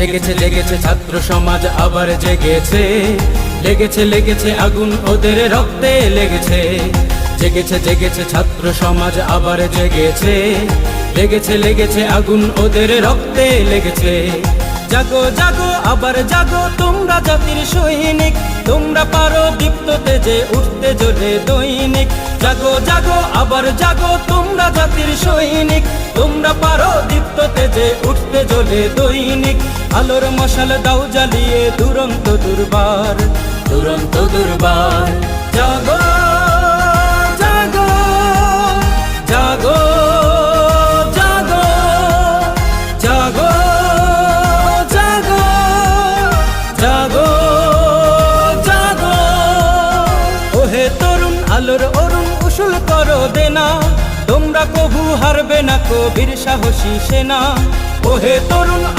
জেগেছে জেগেছে ছাত্র সমাজ আবার জেগেছে, লেগেছে লেগেছে আগুন ওদের রক্তে লেগেছে। জেগেছে জেগেছে ছাত্র সমাজ আবার জেগেছে, লেগেছে লেগেছে আগুন ওদের রক্তে লেগেছে। জাগো জাগো আবার জাগো তোমরা জাতির সৈনিক, তোমরা পারো দীপ্ত তেজে উঠতে জ্বলে দৈনিক। জাগো জাগো আবার জাগো তোমরা জাতির সৈনিক, তোমরা পারো দীপ্ত তেজে উঠতে জ্বলে দৈনিক। আলোর মশাল দাও জ্বালিয়ে দুরন্ত দুর্বার, দুরন্ত দুর্বার। জাগো জাগো জাগো জাগো জাগো জাগো জাগো জাগো। ওহে তরুণ আলোর অরুণ উসুল করো দেনা, তোমরা কবু হারবে না কবির সাহসী সেনা। ওহে তরুণ